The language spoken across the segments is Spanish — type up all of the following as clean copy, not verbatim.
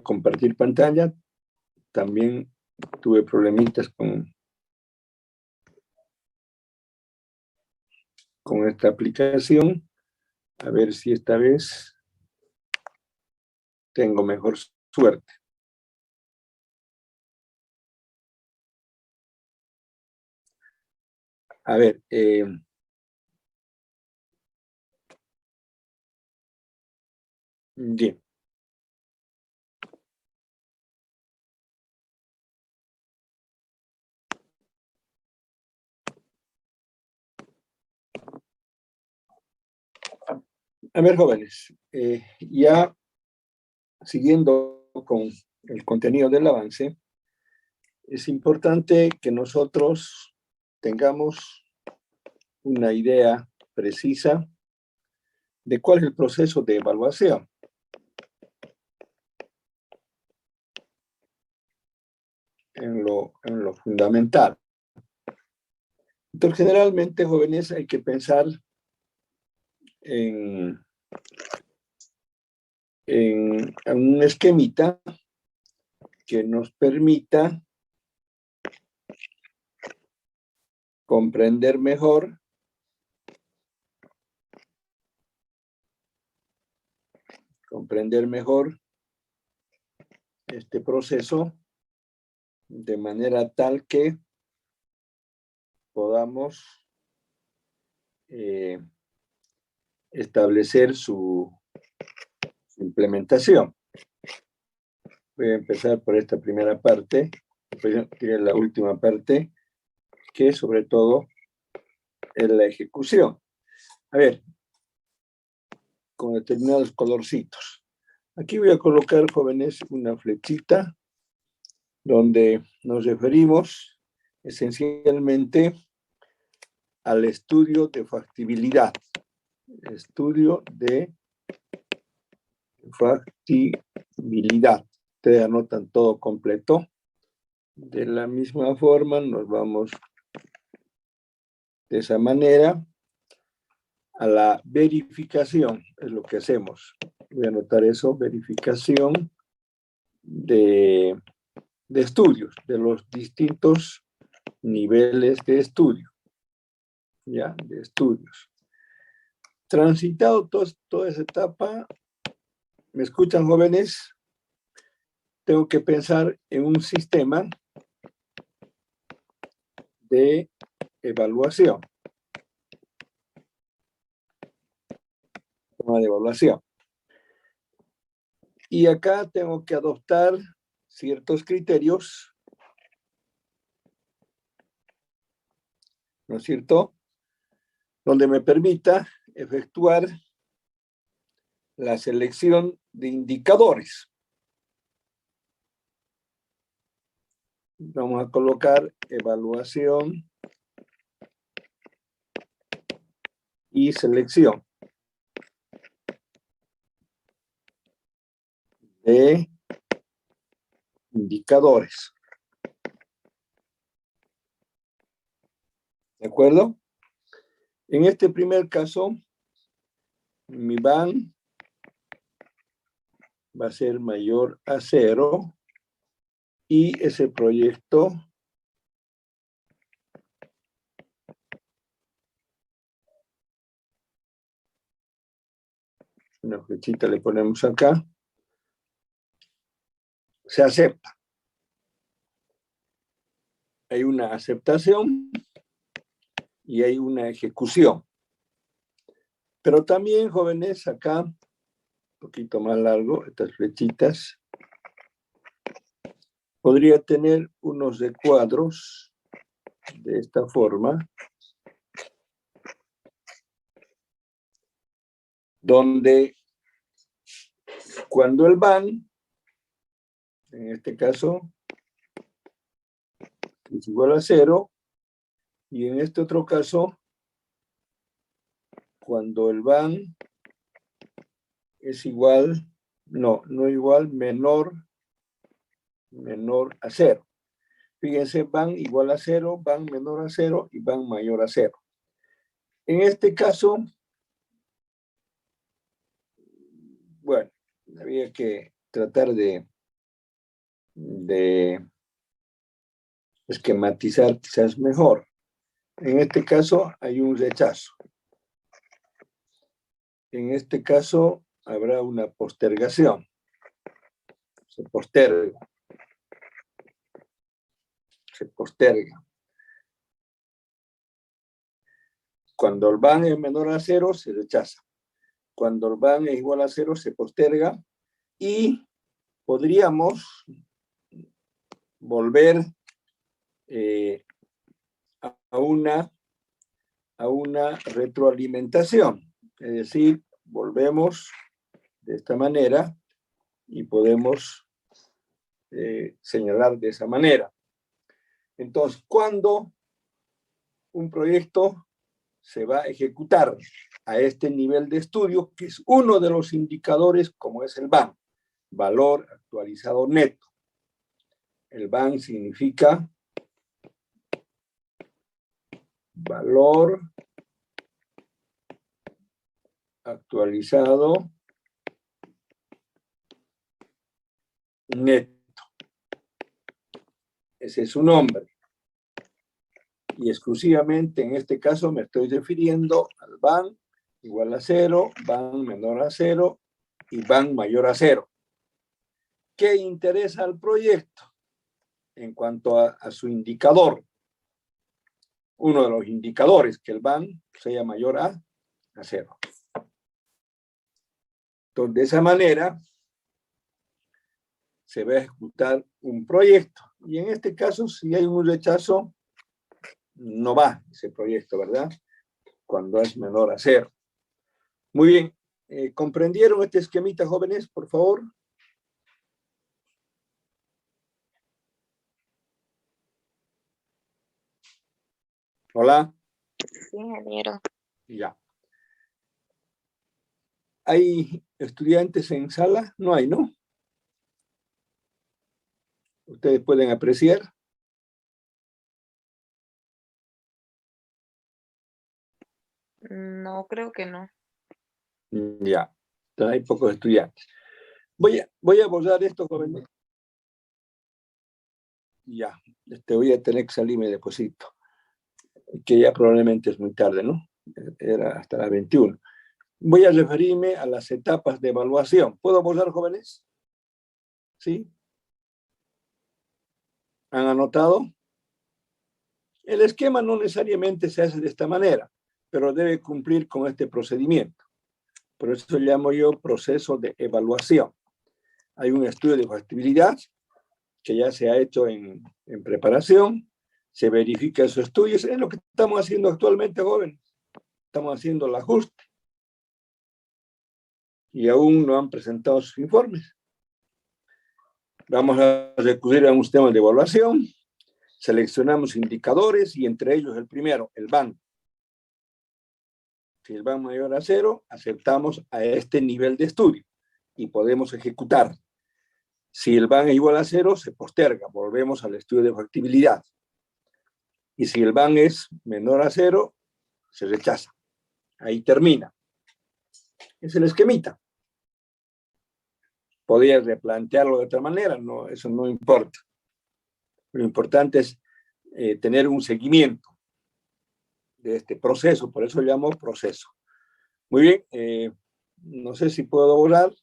compartir pantalla. También tuve problemitas con esta aplicación. A ver si esta vez tengo mejor suerte. A ver, bien. A ver, jóvenes, ya siguiendo con el contenido del avance, es importante que nosotros tengamos una idea precisa de cuál es el proceso de evaluación. En lo fundamental. Entonces, generalmente, jóvenes, hay que pensar en un esquemita que nos permita comprender mejor este proceso de manera tal que podamos establecer su implementación. Voy a empezar por esta primera parte, después tiene la última parte, que sobre todo es la ejecución. A ver, con determinados colorcitos. Aquí voy a colocar, jóvenes, una flechita donde nos referimos esencialmente al estudio de factibilidad. Estudio de factibilidad. Ustedes anotan todo completo. De la misma forma nos vamos de esa manera a la verificación, es lo que hacemos. Voy a anotar eso, verificación de estudios, de los distintos niveles de estudio, ¿ya? De estudios. Transitado toda esa etapa, ¿me escuchan, jóvenes? Tengo que pensar en un sistema de evaluación. Sistema de evaluación. Y acá tengo que adoptar ciertos criterios, ¿no es cierto?, donde me permita efectuar la selección de indicadores. Vamos a colocar evaluación y selección de indicadores. ¿De acuerdo? En este primer caso, mi van va a ser mayor a 0 y ese proyecto una flechita le ponemos acá, se acepta. Hay una aceptación y hay una ejecución. Pero también, jóvenes, acá, un poquito más largo, estas flechitas, podría tener unos recuadros de esta forma, donde cuando el van, en este caso, es igual a 0, y en este otro caso, cuando el van es igual, no igual, menor a 0. Fíjense, van igual a 0, van menor a 0 y van mayor a 0. En este caso, bueno, había que tratar de de esquematizar quizás mejor. En este caso hay un rechazo. En este caso habrá una postergación. Se posterga. Se posterga. Cuando el van es menor a 0, se rechaza. Cuando el van es igual a 0, se posterga. Y podríamos volver a una retroalimentación. Es decir, volvemos de esta manera y podemos señalar de esa manera. Entonces, ¿cuándo un proyecto se va a ejecutar a este nivel de estudio, que es uno de los indicadores, como es el BAN, valor actualizado neto? El BAN significa valor actualizado neto. Ese es su nombre. Y exclusivamente en este caso me estoy refiriendo al BAN igual a 0, BAN menor a 0 y BAN mayor a 0. ¿Qué interesa al proyecto en cuanto a su indicador? Uno de los indicadores, que el BAN sea mayor a 0. Entonces, de esa manera se va a ejecutar un proyecto. Y en este caso, si hay un rechazo, no va ese proyecto, ¿verdad? Cuando es menor a 0. Muy bien. ¿Comprendieron este esquemita, jóvenes, por favor? Hola. Sí, ingeniero. Ya. ¿Hay estudiantes en sala? No hay, ¿no? Ustedes pueden apreciar. No, creo que no. Ya. Entonces hay pocos estudiantes. Voy a abordar esto, jóvenes. Ya. Voy a tener que salirme de deposito. Que ya probablemente es muy tarde, ¿no? Era hasta las 21. Voy a referirme a las etapas de evaluación. ¿Puedo abordar, jóvenes? ¿Sí? ¿Han anotado? El esquema no necesariamente se hace de esta manera, pero debe cumplir con este procedimiento. Por eso llamo yo proceso de evaluación. Hay un estudio de factibilidad que ya se ha hecho en preparación, se verifica esos estudios, es lo que estamos haciendo actualmente, jóvenes. Estamos haciendo el ajuste y aún no han presentado sus informes. Vamos a recurrir a un sistema de evaluación, seleccionamos indicadores y entre ellos el primero, el BAN. Si el BAN mayor a 0, aceptamos a este nivel de estudio y podemos ejecutar. Si el BAN es igual a 0, se posterga, volvemos al estudio de factibilidad. Y si el BAN es menor a 0, se rechaza. Ahí termina. Es el esquemita. Podría replantearlo de otra manera, no, eso no importa. Lo importante es tener un seguimiento de este proceso, por eso lo llamo proceso. Muy bien, no sé si puedo volar.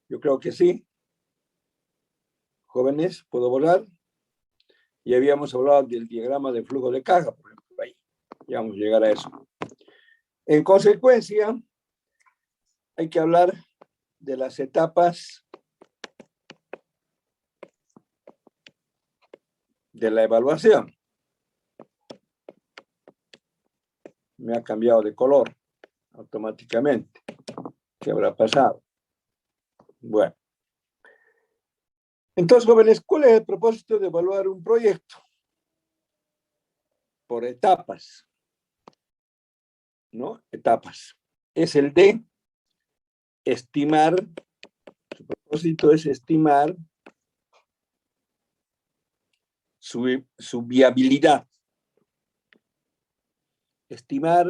Yo creo que sí. Jóvenes, ¿puedo volar? Ya habíamos hablado del diagrama de flujo de caja, por ejemplo, ahí. Ya vamos a llegar a eso. En consecuencia, hay que hablar de las etapas de la evaluación. Me ha cambiado de color automáticamente. ¿Qué habrá pasado? Bueno. Entonces, jóvenes, ¿cuál es el propósito de evaluar un proyecto? Por etapas. ¿No? Etapas. Es el de estimar, su propósito es estimar su viabilidad. Estimar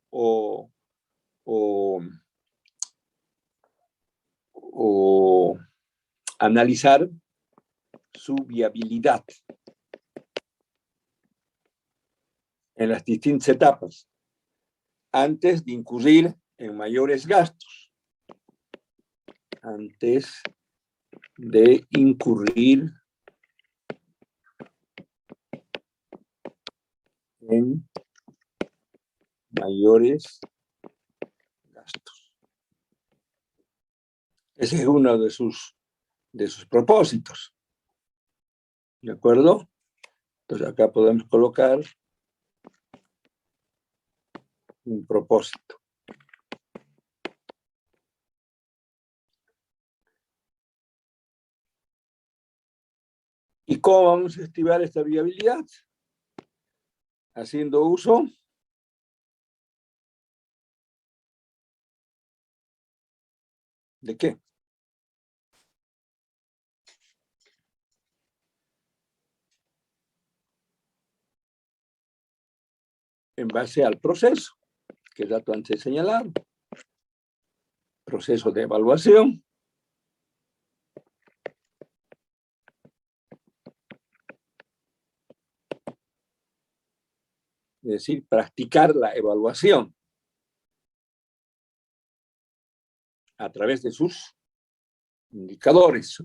o analizar su viabilidad en las distintas etapas, antes de incurrir en mayores gastos, antes de incurrir en mayores gastos. Ese es uno de sus propósitos. ¿De acuerdo? Entonces acá podemos colocar un propósito. ¿Y cómo vamos a estimar esta viabilidad? Haciendo uso ¿de qué? En base al proceso, que es dato antes señalado. Proceso de evaluación. Es decir, practicar la evaluación a través de sus indicadores.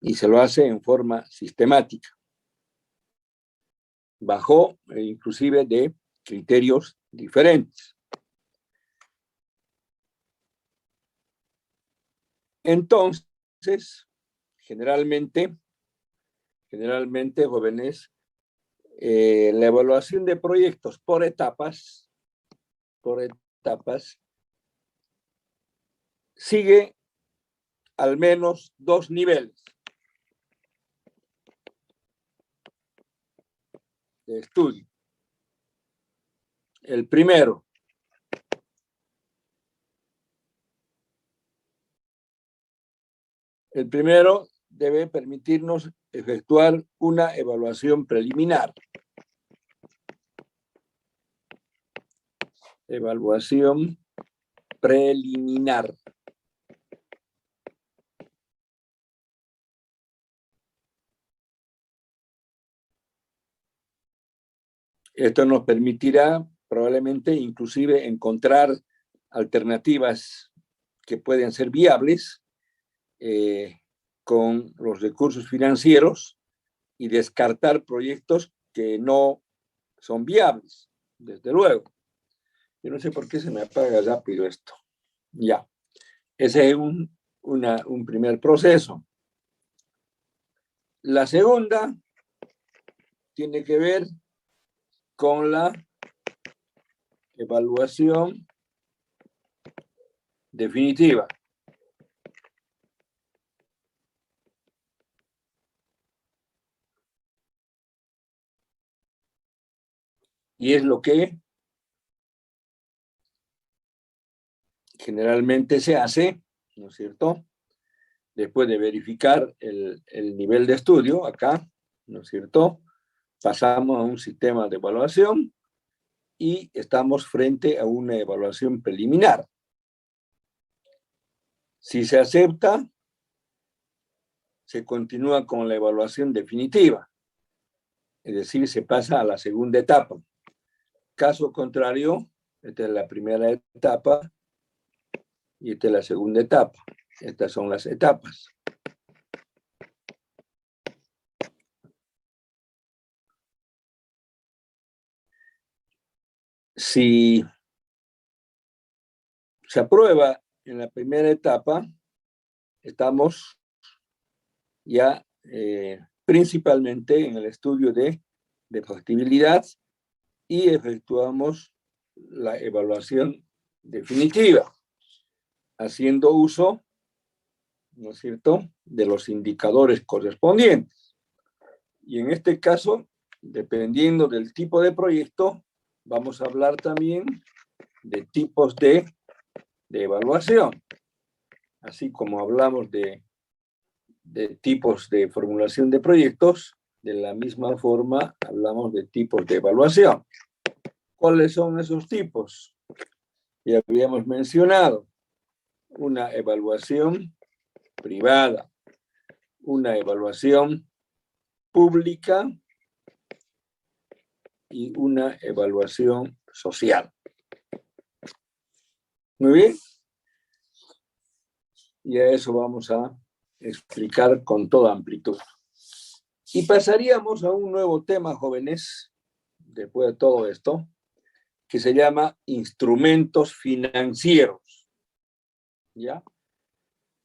Y se lo hace en forma sistemática, bajo inclusive de criterios diferentes. Entonces, generalmente, jóvenes, la evaluación de proyectos por etapas, sigue al menos 2 niveles de estudio. El primero debe permitirnos efectuar una evaluación preliminar. Evaluación preliminar. Esto nos permitirá probablemente inclusive encontrar alternativas que pueden ser viables con los recursos financieros y descartar proyectos que no son viables, desde luego. Yo no sé por qué se me apaga rápido esto. Ya. Ese es un primer proceso. La segunda tiene que ver con la evaluación definitiva. Y es lo que generalmente se hace, ¿no es cierto? Después de verificar el nivel de estudio, acá, ¿no es cierto? Pasamos a un sistema de evaluación y estamos frente a una evaluación preliminar. Si se acepta, se continúa con la evaluación definitiva, es decir, se pasa a la segunda etapa. Caso contrario, esta es la primera etapa y esta es la segunda etapa. Estas son las etapas. Si se aprueba en la primera etapa, estamos ya principalmente en el estudio de factibilidad y efectuamos la evaluación definitiva, haciendo uso, ¿no es cierto?, de los indicadores correspondientes. Y en este caso, dependiendo del tipo de proyecto, vamos a hablar también de tipos de evaluación. Así como hablamos de tipos de formulación de proyectos, de la misma forma hablamos de tipos de evaluación. ¿Cuáles son esos tipos? Ya habíamos mencionado una evaluación privada, una evaluación pública y una evaluación social. Muy bien. Y a eso vamos a explicar con toda amplitud. Y pasaríamos a un nuevo tema, jóvenes, después de todo esto, que se llama instrumentos financieros. ¿Ya?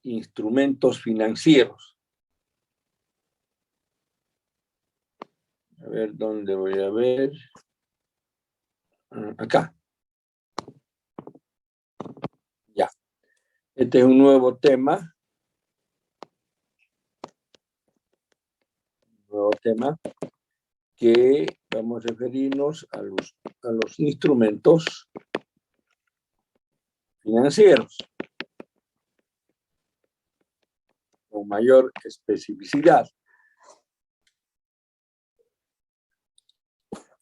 Instrumentos financieros. A ver, ¿dónde voy a ver? Acá. Ya. Este es un nuevo tema. Nuevo tema que vamos a referirnos a los instrumentos financieros con mayor especificidad.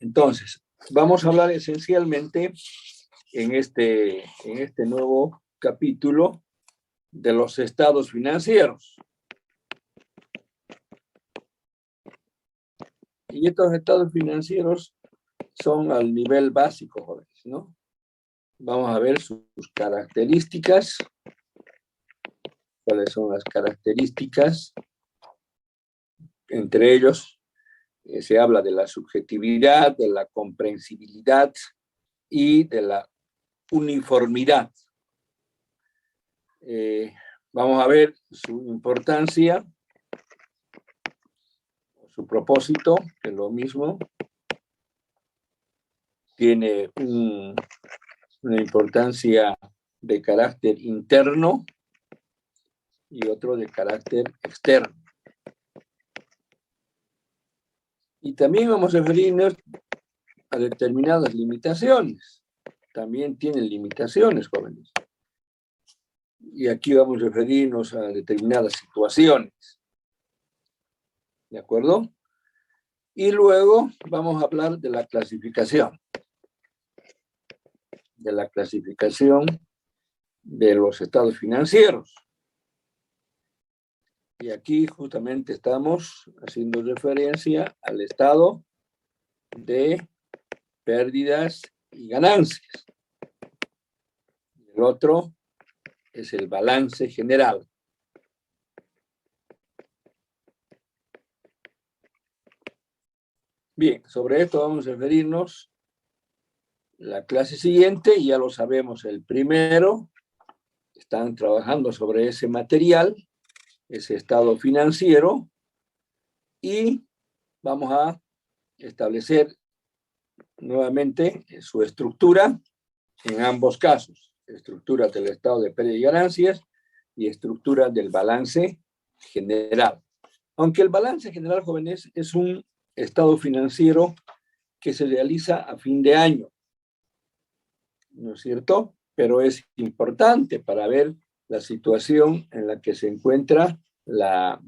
Entonces, vamos a hablar esencialmente en este nuevo capítulo de los estados financieros. Y estos estados financieros son al nivel básico, jóvenes, ¿no? Vamos a ver sus características. ¿Cuáles son las características? Entre ellos, se habla de la subjetividad, de la comprensibilidad y de la uniformidad. Vamos a ver su importancia, su propósito, que es lo mismo. Tiene una importancia de carácter interno y otro de carácter externo. Y también vamos a referirnos a determinadas limitaciones. También tienen limitaciones, jóvenes. Y aquí vamos a referirnos a determinadas situaciones. ¿De acuerdo? Y luego vamos a hablar de la clasificación. De la clasificación de los estados financieros. Y aquí justamente estamos haciendo referencia al estado de pérdidas y ganancias. El otro es el balance general. Bien, sobre esto vamos a referirnos la clase siguiente, y ya lo sabemos, el primero, están trabajando sobre ese material, ese estado financiero, y vamos a establecer nuevamente su estructura en ambos casos, estructura del estado de pérdidas y ganancias y estructura del balance general. Aunque el balance general, jóvenes, es un estado financiero que se realiza a fin de año, ¿no es cierto? Pero es importante para ver la situación en la que se encuentra la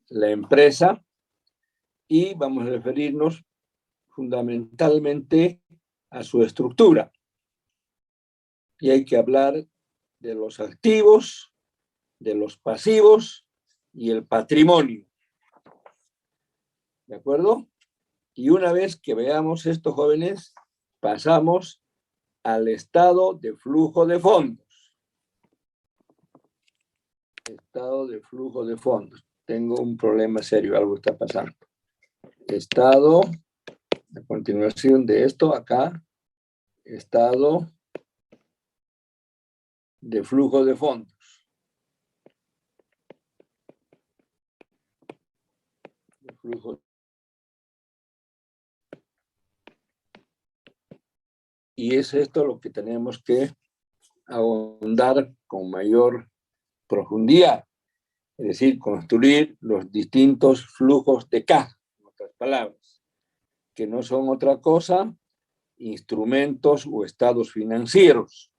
empresa, y vamos a referirnos fundamentalmente a su estructura. Y hay que hablar de los activos, de los pasivos y el patrimonio. ¿De acuerdo? Y una vez que veamos esto, jóvenes, pasamos al estado de flujo de fondos. Estado de flujo de fondos. Tengo un problema serio, algo está pasando. Estado, a continuación de esto, acá, estado de flujo de fondos. De flujo. Y es esto lo que tenemos que ahondar con mayor profundidad, es decir, construir los distintos flujos de caja, en otras palabras, que no son otra cosa, instrumentos o estados financieros.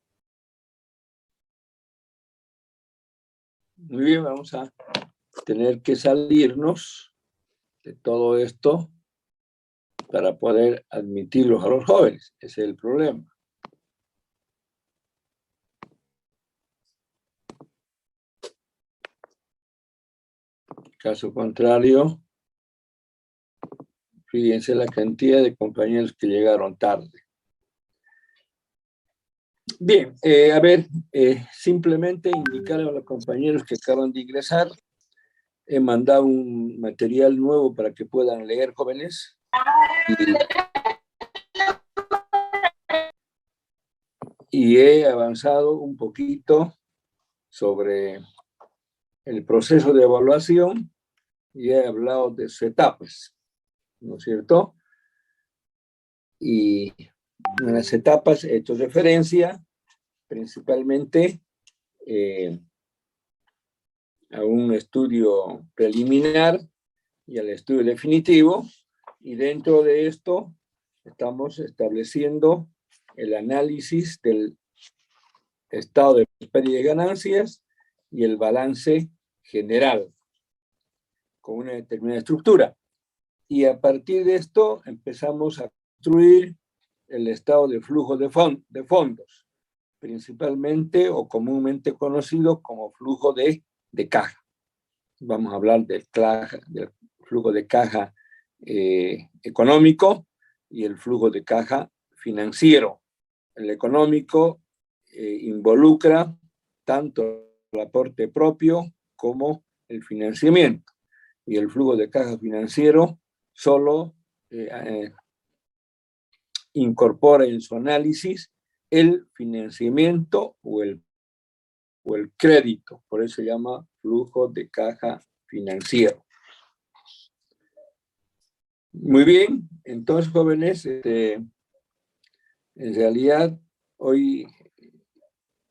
Muy bien, vamos a tener que salirnos de todo esto para poder admitirlos a los jóvenes. Ese es el problema. Caso contrario, fíjense la cantidad de compañeros que llegaron tarde. Bien, a ver, simplemente indicar a los compañeros que acaban de ingresar. He mandado un material nuevo para que puedan leer, jóvenes. Y he avanzado un poquito sobre el proceso de evaluación y he hablado de sus etapas, ¿no es cierto? Y en las etapas he hecho referencia principalmente a un estudio preliminar y al estudio definitivo, y dentro de esto estamos estableciendo el análisis del estado de pérdidas y ganancias y el balance general con una determinada estructura. Y a partir de esto empezamos a construir el estado de flujo de fondos, principalmente o comúnmente conocido como flujo de caja. Vamos a hablar del flujo de caja económico y el flujo de caja financiero. El económico involucra tanto el aporte propio como el financiamiento. Y el flujo de caja financiero solo incorpora en su análisis el financiamiento o el crédito. Por eso se llama flujo de caja financiero. Muy bien, entonces, jóvenes, en realidad hoy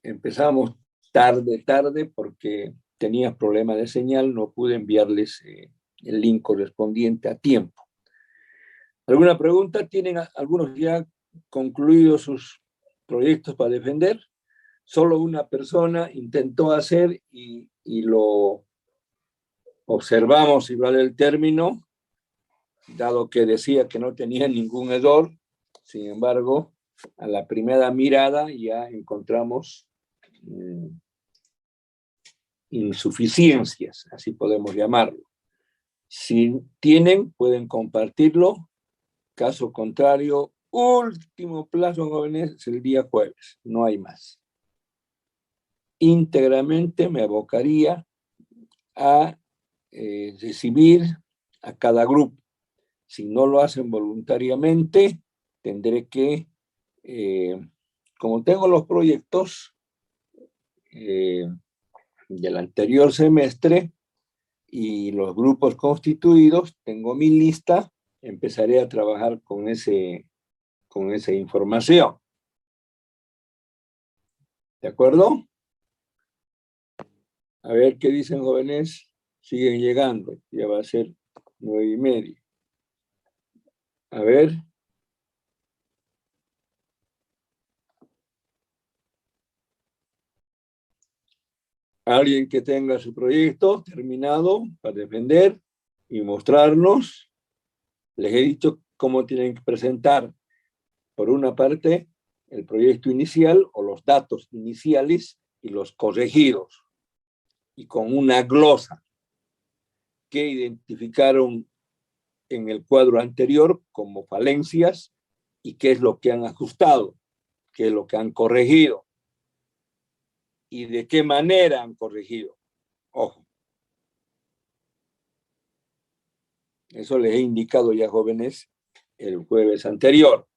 empezamos tarde porque tenía problema de señal, no pude enviarles el link correspondiente a tiempo. ¿Alguna pregunta? ¿Tienen algunos ya concluidos sus proyectos para defender? Solo una persona intentó hacer y lo observamos, si vale el término, dado que decía que no tenía ningún error. Sin embargo, a la primera mirada ya encontramos insuficiencias, así podemos llamarlo. Si tienen, pueden compartirlo. Caso contrario, último plazo, jóvenes, es el día jueves, no hay más. Íntegramente me abocaría a recibir a cada grupo. Si no lo hacen voluntariamente, tendré que, como tengo los proyectos del anterior semestre y los grupos constituidos, tengo mi lista, empezaré a trabajar con esa información. ¿De acuerdo? A ver qué dicen, jóvenes. Siguen llegando. Ya va a ser 9:30. A ver. Alguien que tenga su proyecto terminado para defender y mostrarnos. Les he dicho cómo tienen que presentar, por una parte, el proyecto inicial o los datos iniciales y los corregidos, y con una glosa que identificaron en el cuadro anterior como falencias y qué es lo que han ajustado, qué es lo que han corregido y de qué manera han corregido. Ojo. Eso les he indicado ya, jóvenes, el jueves anterior.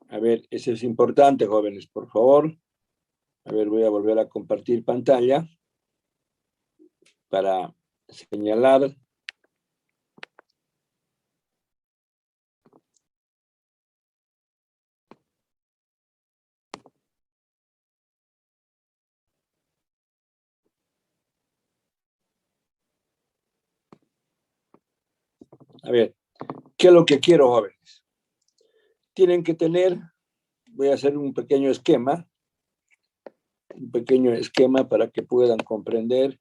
A ver, eso es importante, jóvenes, por favor. A ver, voy a volver a compartir pantalla para señalar. A ver, ¿qué es lo que quiero, jóvenes? Tienen que tener, voy a hacer un pequeño esquema para que puedan comprender,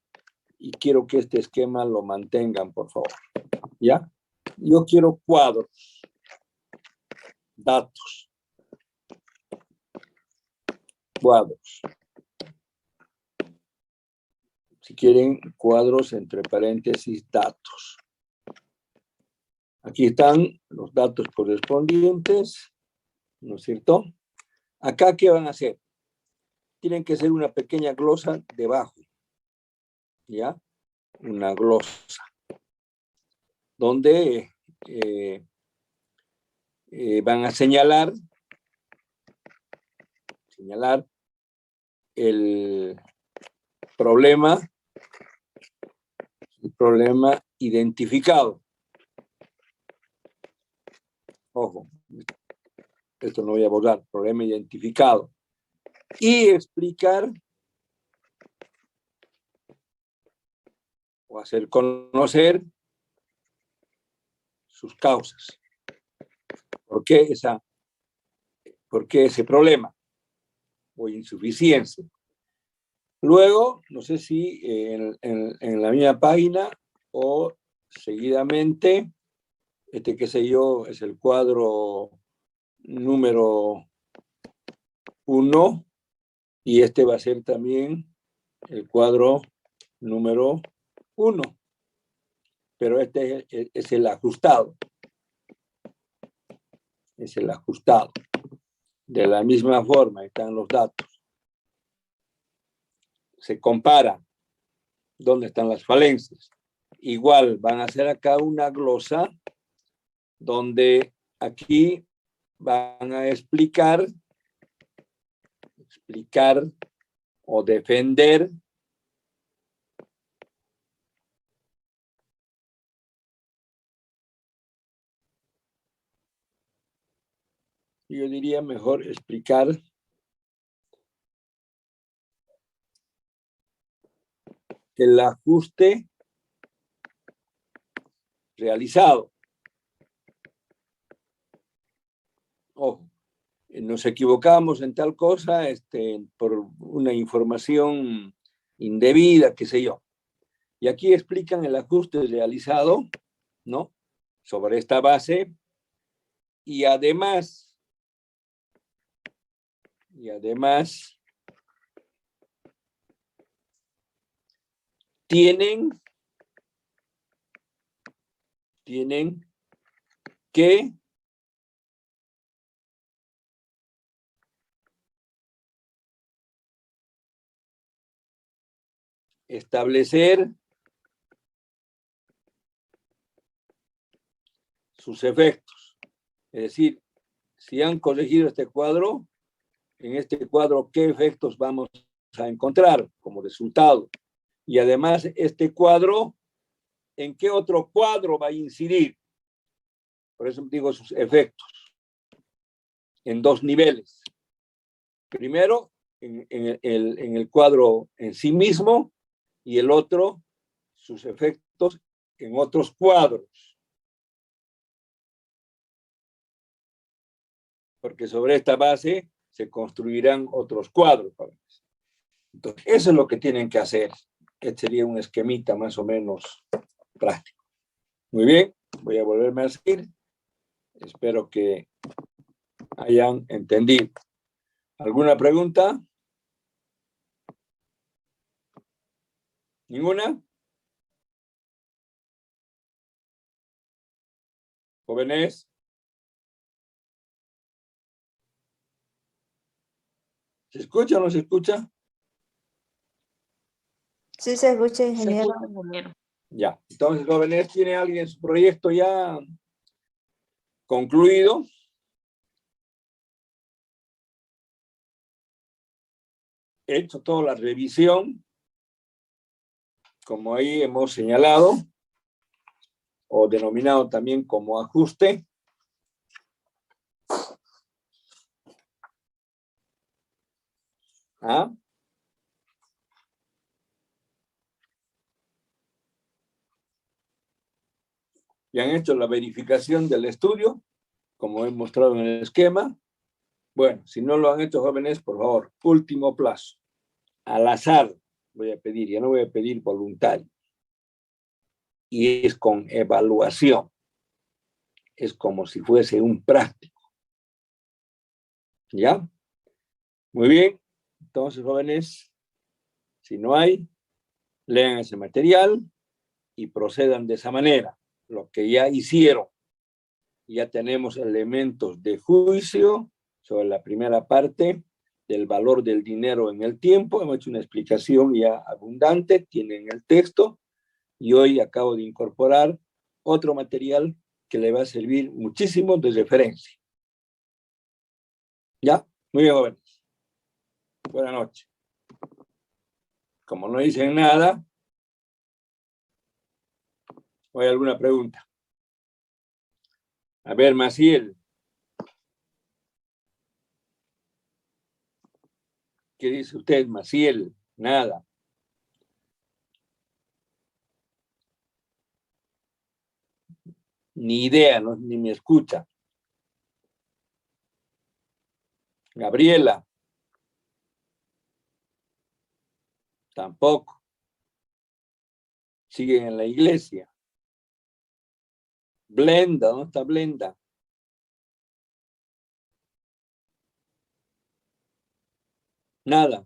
y quiero que este esquema lo mantengan, por favor. ¿Ya? Yo quiero cuadros, datos, cuadros. si quieren, cuadros entre paréntesis datos. Aquí están los datos correspondientes, ¿no es cierto? Acá, ¿qué van a hacer? Tienen que hacer una pequeña glosa debajo, ¿ya? Una glosa, donde van a señalar el problema identificado. Ojo, esto no voy a borrar, problema identificado. Y explicar o hacer conocer sus causas. ¿Por qué ese problema o insuficiencia? Luego, no sé si en la misma página o seguidamente, qué sé yo, es el cuadro número 1 y este va a ser también el cuadro número 1, pero este es el ajustado. Es el ajustado. De la misma forma están los datos. Se compara dónde están las falencias. Igual van a hacer acá una glosa donde aquí van a explicar o defender yo diría mejor explicar el ajuste realizado. Ojo, nos equivocamos en tal cosa por una información indebida, qué sé yo. Y aquí explican el ajuste realizado, ¿no? Sobre esta base. Y además tienen que establecer sus efectos. Es decir, si han corregido este cuadro, en este cuadro, ¿qué efectos vamos a encontrar como resultado? Y además, este cuadro, ¿en qué otro cuadro va a incidir? Por eso digo sus efectos. En dos niveles. Primero, en el cuadro en sí mismo, y el otro, sus efectos en otros cuadros. Porque sobre esta base se construirán otros cuadros. Entonces, eso es lo que tienen que hacer. Este sería un esquemita más o menos práctico. Muy bien, voy a volverme a seguir. Espero que hayan entendido. ¿Alguna pregunta? ¿Ninguna? ¿Jóvenes? ¿Se escucha o no se escucha? Sí se escucha, Se ingeniero. escucha, ingeniero. Ya. Entonces, jóvenes, ¿tiene alguien su proyecto ya concluido? Hecho toda la revisión, como ahí hemos señalado, o denominado también como ajuste. ¿Ah? Y han hecho la verificación del estudio, como he mostrado en el esquema. Bueno, si no lo han hecho, jóvenes, por favor, último plazo. Al azar voy a pedir, ya no voy a pedir voluntario. Y es con evaluación. Es como si fuese un práctico. ¿Ya? Muy bien. Entonces, jóvenes, si no hay, lean ese material y procedan de esa manera. Lo que ya hicieron, ya tenemos elementos de juicio sobre la primera parte del valor del dinero en el tiempo. Hemos hecho una explicación ya abundante, tienen el texto, y hoy acabo de incorporar otro material que le va a servir muchísimo de referencia. ¿Ya? Muy bien, jóvenes. Buenas noches. Como no dicen nada, ¿hay alguna pregunta? A ver, Maciel. ¿Qué dice usted, Maciel? Nada. Ni idea, no, ni me escucha. Gabriela. Tampoco. Siguen en la iglesia. Blenda, ¿dónde está Blenda? Nada.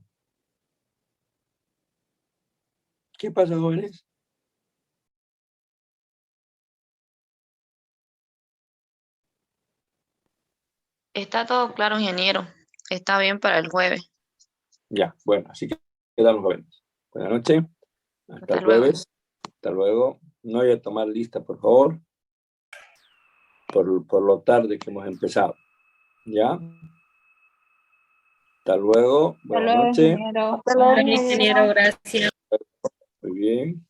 ¿Qué pasa, jóvenes? Está todo claro, ingeniero. Está bien para el jueves. Ya, bueno, así que quedamos, jóvenes. Buenas noches. Hasta el Hasta luego. jueves. Hasta luego. No voy a tomar lista, por favor, por lo tarde que hemos empezado. ¿Ya? Hasta luego. Buenas noches. Ingeniero. Hasta luego, Ingeniero, gracias. Muy bien.